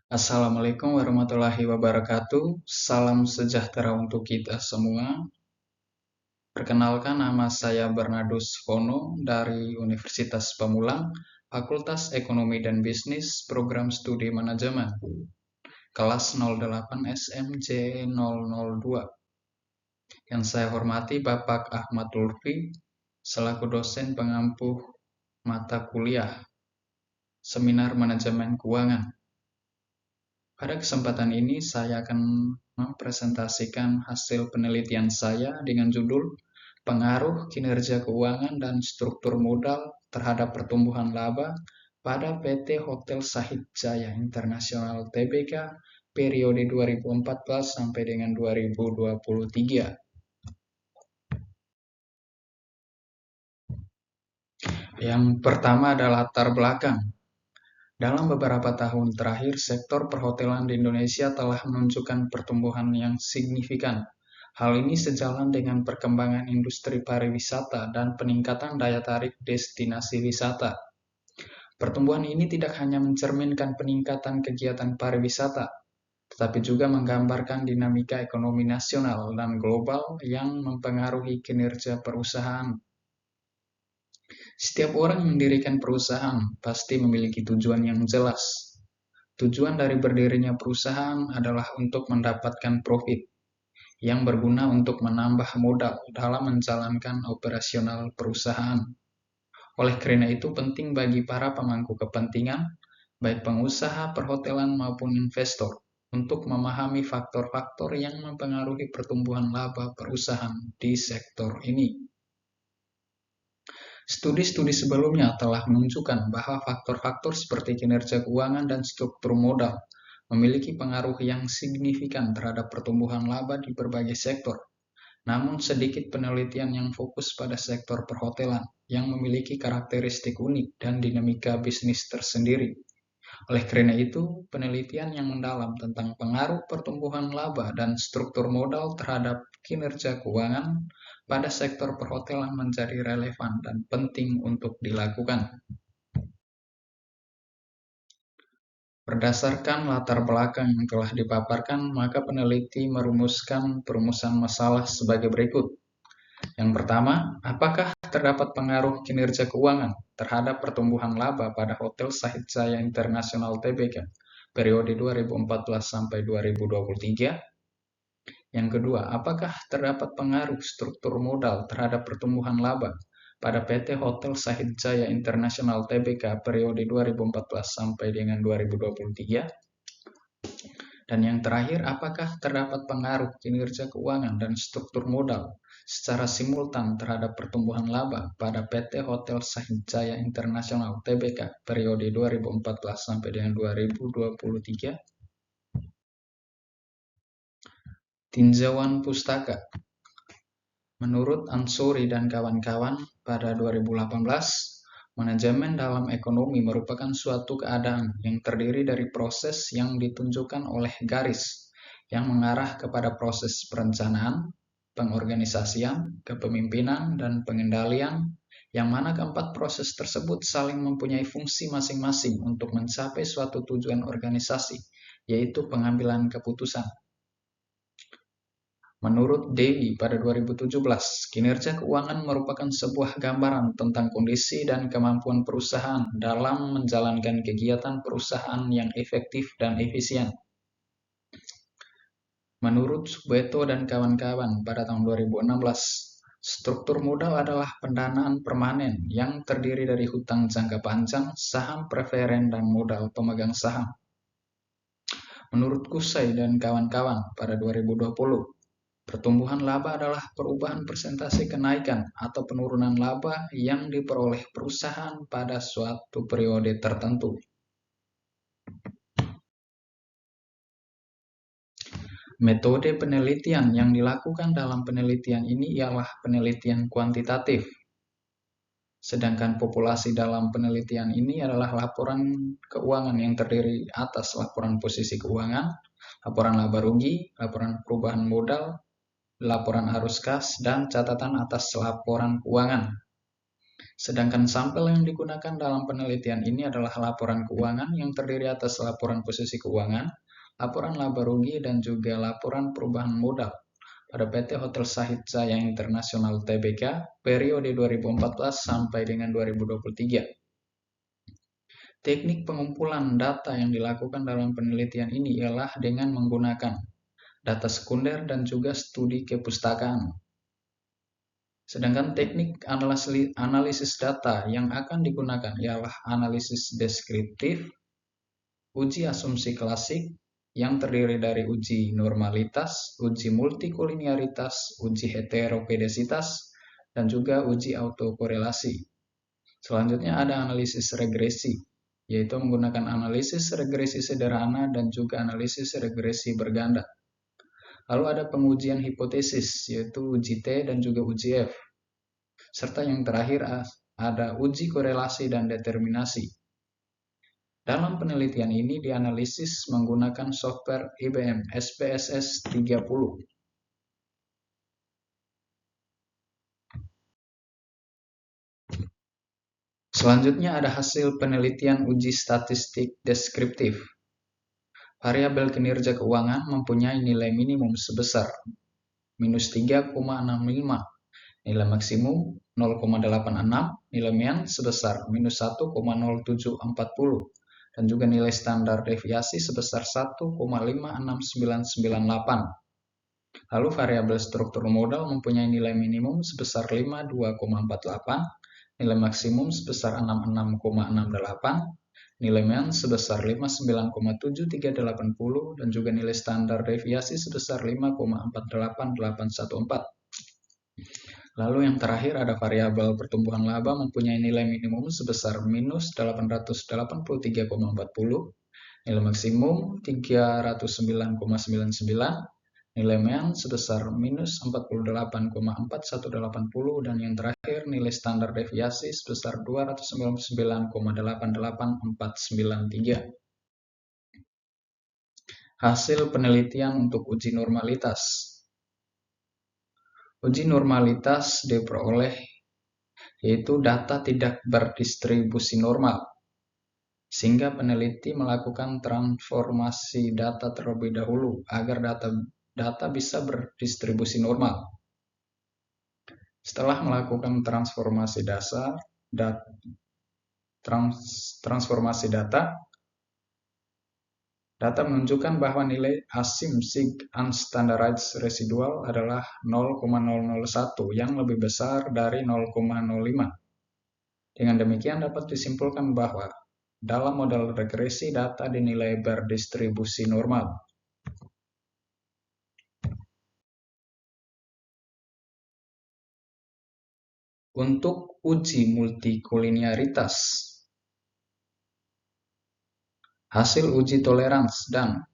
Assalamualaikum warahmatullahi wabarakatuh. Salam sejahtera untuk kita semua. Perkenalkan, nama saya Bernardus Vono dari Universitas Pamulang, Fakultas Ekonomi dan Bisnis, Program Studi Manajemen, kelas 08 SMJ 002. Yang saya hormati Bapak Ahmad Lutfi, selaku dosen pengampu mata kuliah Seminar Manajemen Keuangan. Pada kesempatan ini saya akan mempresentasikan hasil penelitian saya dengan judul Pengaruh Kinerja Keuangan dan Struktur Modal terhadap Pertumbuhan Laba pada PT Hotel Sahid Jaya Internasional Tbk periode 2014 sampai dengan 2023. Yang pertama adalah latar belakang. Dalam beberapa tahun terakhir, sektor perhotelan di Indonesia telah menunjukkan pertumbuhan yang signifikan. Hal ini sejalan dengan perkembangan industri pariwisata dan peningkatan daya tarik destinasi wisata. Pertumbuhan ini tidak hanya mencerminkan peningkatan kegiatan pariwisata, tetapi juga menggambarkan dinamika ekonomi nasional dan global yang mempengaruhi kinerja perusahaan. Setiap orang yang mendirikan perusahaan pasti memiliki tujuan yang jelas. Tujuan dari berdirinya perusahaan adalah untuk mendapatkan profit yang berguna untuk menambah modal dalam menjalankan operasional perusahaan. Oleh karena itu penting bagi para pemangku kepentingan, baik pengusaha perhotelan maupun investor, untuk memahami faktor-faktor yang mempengaruhi pertumbuhan laba perusahaan di sektor ini. Studi-studi sebelumnya telah menunjukkan bahwa faktor-faktor seperti kinerja keuangan dan struktur modal memiliki pengaruh yang signifikan terhadap pertumbuhan laba di berbagai sektor. Namun sedikit penelitian yang fokus pada sektor perhotelan yang memiliki karakteristik unik dan dinamika bisnis tersendiri. Oleh karena itu, penelitian yang mendalam tentang pengaruh pertumbuhan laba dan struktur modal terhadap kinerja keuangan pada sektor perhotelan menjadi relevan dan penting untuk dilakukan. Berdasarkan latar belakang yang telah dipaparkan, maka peneliti merumuskan perumusan masalah sebagai berikut. Yang pertama, apakah terdapat pengaruh kinerja keuangan terhadap pertumbuhan laba pada Hotel Sahid Jaya Internasional Tbk periode 2014 sampai 2023? Yang kedua, apakah terdapat pengaruh struktur modal terhadap pertumbuhan laba pada PT Hotel Sahid Jaya Internasional Tbk periode 2014 sampai dengan 2023? Dan yang terakhir, apakah terdapat pengaruh kinerja keuangan dan struktur modal secara simultan terhadap pertumbuhan laba pada PT Hotel Sahid Jaya Internasional Tbk periode 2014 sampai dengan 2023? Tinjauan pustaka. Menurut Ansori dan kawan-kawan, pada 2018, manajemen dalam ekonomi merupakan suatu keadaan yang terdiri dari proses yang ditunjukkan oleh garis yang mengarah kepada proses perencanaan, pengorganisasian, kepemimpinan, dan pengendalian, yang mana keempat proses tersebut saling mempunyai fungsi masing-masing untuk mencapai suatu tujuan organisasi, yaitu pengambilan keputusan. Menurut Dewi pada 2017, kinerja keuangan merupakan sebuah gambaran tentang kondisi dan kemampuan perusahaan dalam menjalankan kegiatan perusahaan yang efektif dan efisien. Menurut Subbeto dan kawan-kawan pada tahun 2016, struktur modal adalah pendanaan permanen yang terdiri dari hutang jangka panjang, saham preferen, dan modal pemegang saham. Menurut Kusai dan kawan-kawan pada 2020, pertumbuhan laba adalah perubahan persentase kenaikan atau penurunan laba yang diperoleh perusahaan pada suatu periode tertentu. Metode penelitian yang dilakukan dalam penelitian ini ialah penelitian kuantitatif. Sedangkan populasi dalam penelitian ini adalah laporan keuangan yang terdiri atas laporan posisi keuangan, laporan laba rugi, laporan perubahan modal, laporan arus kas, dan catatan atas laporan keuangan. Sedangkan sampel yang digunakan dalam penelitian ini adalah laporan keuangan yang terdiri atas laporan posisi keuangan, laporan laba rugi, dan juga laporan perubahan modal pada PT Hotel Sahid Jaya Internasional Tbk periode 2014 sampai dengan 2023. Teknik pengumpulan data yang dilakukan dalam penelitian ini ialah dengan menggunakan data sekunder dan juga studi kepustakaan. Sedangkan teknik analisis data yang akan digunakan ialah analisis deskriptif, uji asumsi klasik yang terdiri dari uji normalitas, uji multikoliniaritas, uji heterokedesitas, dan juga uji autokorelasi. Selanjutnya ada analisis regresi, yaitu menggunakan analisis regresi sederhana dan juga analisis regresi berganda. Lalu ada pengujian hipotesis, yaitu uji T dan juga uji F. Serta yang terakhir ada uji korelasi dan determinasi. Dalam penelitian ini dianalisis menggunakan software IBM SPSS 30. Selanjutnya ada hasil penelitian uji statistik deskriptif. Variabel kinerja keuangan mempunyai nilai minimum sebesar minus 3,65, nilai maksimum 0,86, nilai median sebesar minus 1,0740, dan juga nilai standar deviasi sebesar 1,56998. Lalu variabel struktur modal mempunyai nilai minimum sebesar 52,48, nilai maksimum sebesar 66,68, nilai median sebesar 59,73880, dan juga nilai standar deviasi sebesar 5,48814. Lalu yang terakhir ada variabel pertumbuhan laba mempunyai nilai minimum sebesar minus 883,40, nilai maksimum 309,99, nilai median sebesar minus 48,4180, dan yang terakhir nilai standar deviasi sebesar 299,88493. Hasil penelitian untuk uji normalitas. Uji normalitas diperoleh yaitu data tidak berdistribusi normal, sehingga peneliti melakukan transformasi data terlebih dahulu agar data bisa berdistribusi normal. Setelah melakukan transformasi data menunjukkan bahwa nilai ASIM SIG unstandardized residual adalah 0,001 yang lebih besar dari 0,05. Dengan demikian dapat disimpulkan bahwa dalam model regresi data dinilai berdistribusi normal. Untuk uji multikoliniaritas, hasil uji tolerans dan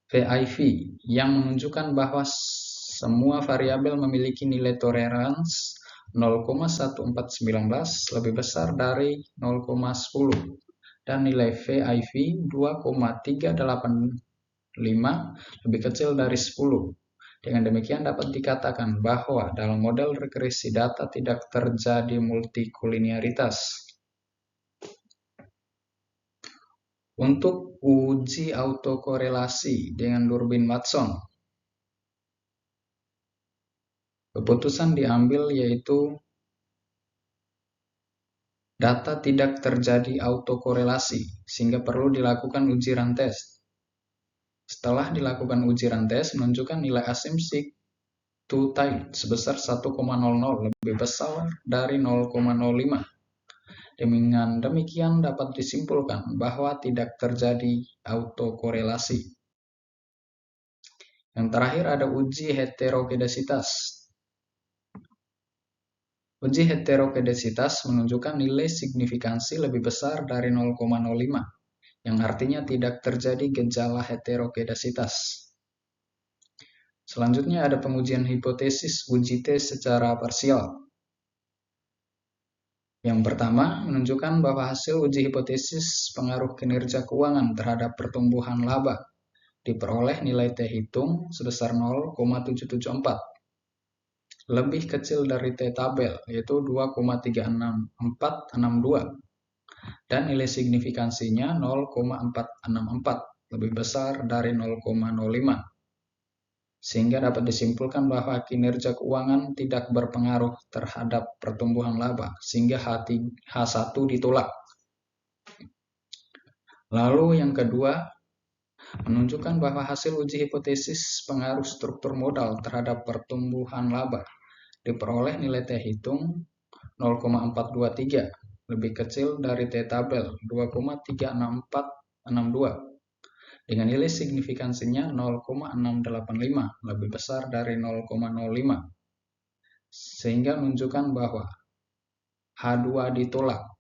VIV yang menunjukkan bahwa semua variabel memiliki nilai tolerans 0,1419 lebih besar dari 0,10 dan nilai VIV 2,385 lebih kecil dari 10. Dengan demikian dapat dikatakan bahwa dalam model regresi data tidak terjadi multikoliniaritas. Untuk uji autokorelasi dengan durbin Watson, keputusan diambil yaitu data tidak terjadi autokorelasi, sehingga perlu dilakukan uji rantes. Setelah dilakukan uji rantes, menunjukkan nilai asumsi two-tight sebesar 1,00 lebih besar dari 0,05. Dengan demikian dapat disimpulkan bahwa tidak terjadi autokorelasi. Yang terakhir ada uji heterokedesitas. Uji heterokedesitas menunjukkan nilai signifikansi lebih besar dari 0,05, yang artinya tidak terjadi gejala heterokedesitas. Selanjutnya ada pengujian hipotesis uji T secara parsial. Yang pertama, menunjukkan bahwa hasil uji hipotesis pengaruh kinerja keuangan terhadap pertumbuhan laba diperoleh nilai T hitung sebesar 0,774. lebih kecil dari T tabel, yaitu 2,36462, dan nilai signifikansinya 0,464, lebih besar dari 0,05. Sehingga dapat disimpulkan bahwa kinerja keuangan tidak berpengaruh terhadap pertumbuhan laba, sehingga H1 ditolak. Lalu yang kedua, menunjukkan bahwa hasil uji hipotesis pengaruh struktur modal terhadap pertumbuhan laba diperoleh nilai T hitung 0,423, lebih kecil dari T tabel 2,36462, dengan nilai signifikansinya 0,685, lebih besar dari 0,05, sehingga menunjukkan bahwa H2 ditolak.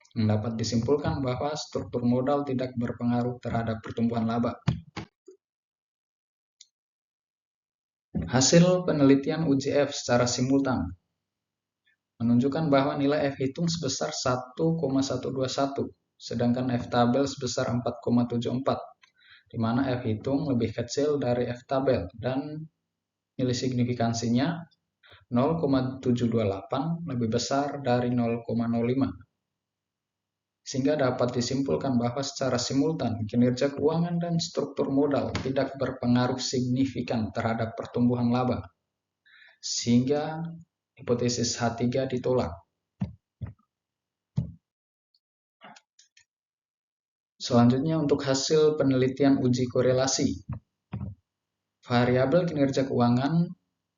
Dapat disimpulkan bahwa struktur modal tidak berpengaruh terhadap pertumbuhan laba. Hasil penelitian uji F secara simultan menunjukkan bahwa nilai F hitung sebesar 1,121, sedangkan F tabel sebesar 4,74, di mana F hitung lebih kecil dari F tabel dan nilai signifikansinya 0,728, lebih besar dari 0,05. Sehingga dapat disimpulkan bahwa secara simultan kinerja keuangan dan struktur modal tidak berpengaruh signifikan terhadap pertumbuhan laba, sehingga hipotesis H3 ditolak. Selanjutnya untuk hasil penelitian uji korelasi. Variabel kinerja keuangan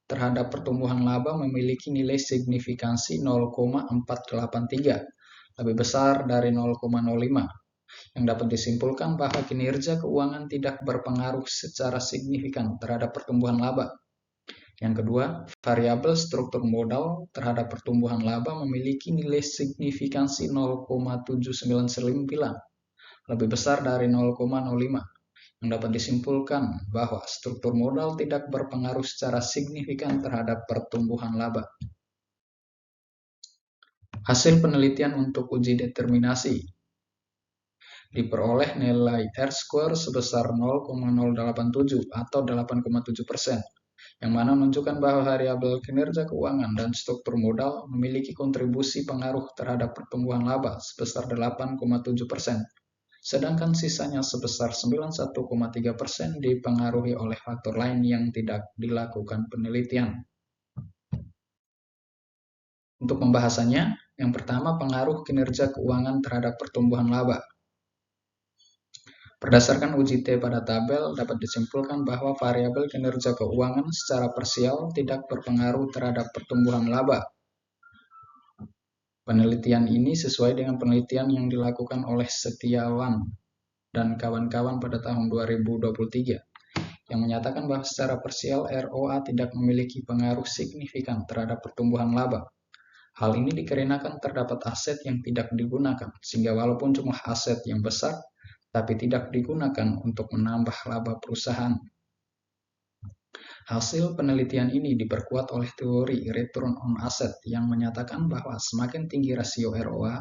terhadap pertumbuhan laba memiliki nilai signifikansi 0,483, lebih besar dari 0,05, yang dapat disimpulkan bahwa kinerja keuangan tidak berpengaruh secara signifikan terhadap pertumbuhan laba. Yang kedua, variabel struktur modal terhadap pertumbuhan laba memiliki nilai signifikansi 0,799, lebih besar dari 0,05, yang dapat disimpulkan bahwa struktur modal tidak berpengaruh secara signifikan terhadap pertumbuhan laba. Hasil penelitian untuk uji determinasi. Diperoleh nilai R-square sebesar 0,087 atau 8,7%, yang mana menunjukkan bahwa variabel kinerja keuangan dan struktur modal memiliki kontribusi pengaruh terhadap pertumbuhan laba sebesar 8,7%, sedangkan sisanya sebesar 91,3% dipengaruhi oleh faktor lain yang tidak dilakukan penelitian. Untuk pembahasannya, yang pertama pengaruh kinerja keuangan terhadap pertumbuhan laba. Berdasarkan uji T pada tabel, dapat disimpulkan bahwa variabel kinerja keuangan secara parsial tidak berpengaruh terhadap pertumbuhan laba. Penelitian ini sesuai dengan penelitian yang dilakukan oleh Setiawan dan kawan-kawan pada tahun 2023, yang menyatakan bahwa secara parsial ROA tidak memiliki pengaruh signifikan terhadap pertumbuhan laba. Hal ini dikarenakan terdapat aset yang tidak digunakan, sehingga walaupun jumlah aset yang besar, tapi tidak digunakan untuk menambah laba perusahaan. Hasil penelitian ini diperkuat oleh teori return on asset yang menyatakan bahwa semakin tinggi rasio ROA,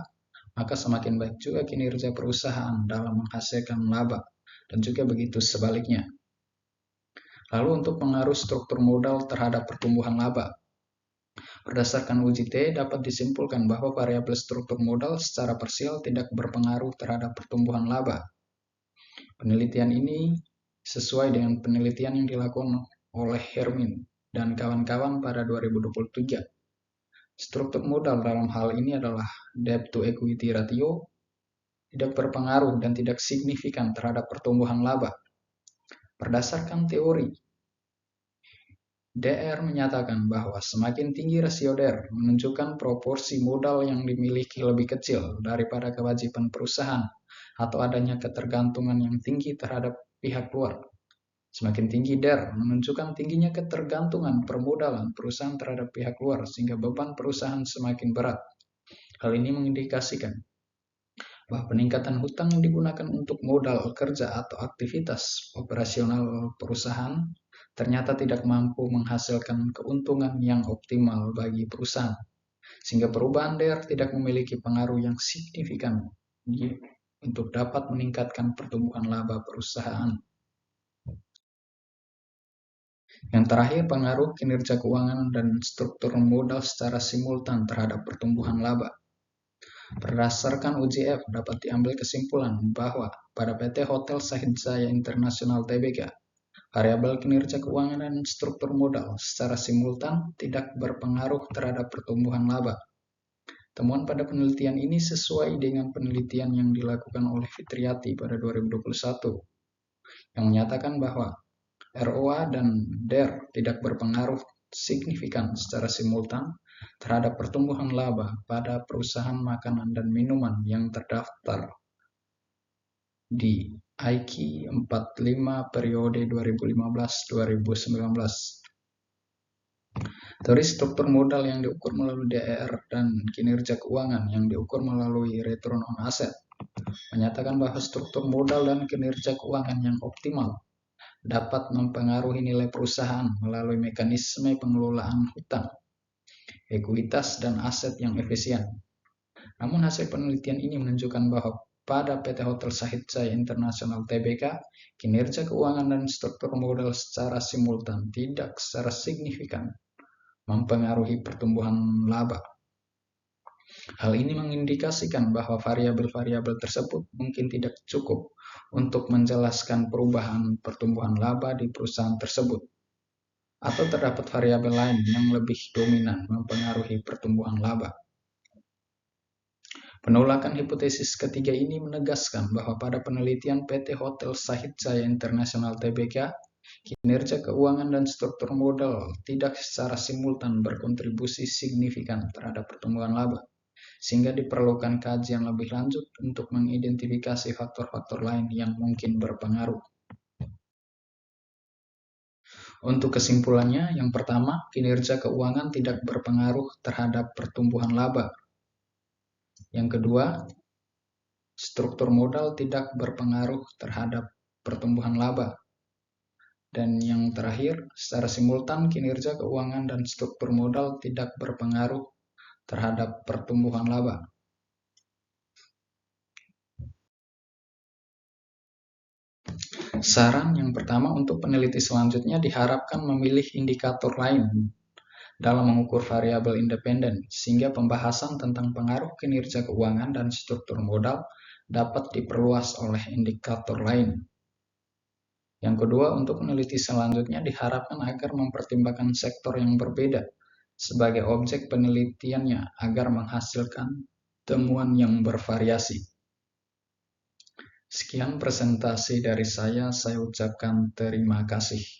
maka semakin baik juga kinerja perusahaan dalam menghasilkan laba, dan juga begitu sebaliknya. Lalu untuk pengaruh struktur modal terhadap pertumbuhan laba. Berdasarkan uji T, dapat disimpulkan bahwa variabel struktur modal secara parsial tidak berpengaruh terhadap pertumbuhan laba. Penelitian ini sesuai dengan penelitian yang dilakukan oleh Hermin dan kawan-kawan pada 2023. Struktur modal dalam hal ini adalah debt to equity ratio, tidak berpengaruh dan tidak signifikan terhadap pertumbuhan laba. Berdasarkan teori, DR menyatakan bahwa semakin tinggi rasio DR menunjukkan proporsi modal yang dimiliki lebih kecil daripada kewajiban perusahaan atau adanya ketergantungan yang tinggi terhadap pihak luar. Semakin tinggi DR menunjukkan tingginya ketergantungan permodalan perusahaan terhadap pihak luar sehingga beban perusahaan semakin berat. Hal ini mengindikasikan bahwa peningkatan hutang yang digunakan untuk modal kerja atau aktivitas operasional perusahaan ternyata tidak mampu menghasilkan keuntungan yang optimal bagi perusahaan, sehingga perubahan DR tidak memiliki pengaruh yang signifikan untuk dapat meningkatkan pertumbuhan laba perusahaan. Yang terakhir, pengaruh kinerja keuangan dan struktur modal secara simultan terhadap pertumbuhan laba. Berdasarkan UJF, dapat diambil kesimpulan bahwa pada PT Hotel Sahid Jaya International Tbk, variabel kinerja keuangan dan struktur modal secara simultan tidak berpengaruh terhadap pertumbuhan laba. Temuan pada penelitian ini sesuai dengan penelitian yang dilakukan oleh Fitriati pada 2021, yang menyatakan bahwa ROA dan DER tidak berpengaruh signifikan secara simultan terhadap pertumbuhan laba pada perusahaan makanan dan minuman yang terdaftar di IQ 45 periode 2015-2019. Teori struktur modal yang diukur melalui DER dan kinerja keuangan yang diukur melalui return on asset menyatakan bahwa struktur modal dan kinerja keuangan yang optimal dapat mempengaruhi nilai perusahaan melalui mekanisme pengelolaan hutang, ekuitas, dan aset yang efisien. Namun hasil penelitian ini menunjukkan bahwa pada PT Hotel Sahid Jaya International Tbk, kinerja keuangan dan struktur modal secara simultan tidak secara signifikan mempengaruhi pertumbuhan laba. Hal ini mengindikasikan bahwa variabel-variabel tersebut mungkin tidak cukup untuk menjelaskan perubahan pertumbuhan laba di perusahaan tersebut, atau terdapat variabel lain yang lebih dominan mempengaruhi pertumbuhan laba. Penolakan hipotesis ketiga ini menegaskan bahwa pada penelitian PT Hotel Sahid Jaya International Tbk, kinerja keuangan dan struktur modal tidak secara simultan berkontribusi signifikan terhadap pertumbuhan laba, sehingga diperlukan kajian lebih lanjut untuk mengidentifikasi faktor-faktor lain yang mungkin berpengaruh. Untuk kesimpulannya, yang pertama, kinerja keuangan tidak berpengaruh terhadap pertumbuhan laba. Yang kedua, struktur modal tidak berpengaruh terhadap pertumbuhan laba. Dan yang terakhir, secara simultan kinerja keuangan dan struktur modal tidak berpengaruh terhadap pertumbuhan laba. Saran yang pertama, untuk peneliti selanjutnya diharapkan memilih indikator lain dalam mengukur variabel independen, sehingga pembahasan tentang pengaruh kinerja keuangan dan struktur modal dapat diperluas oleh indikator lain. Yang kedua, untuk peneliti selanjutnya diharapkan agar mempertimbangkan sektor yang berbeda sebagai objek penelitiannya agar menghasilkan temuan yang bervariasi. Sekian presentasi dari saya ucapkan terima kasih.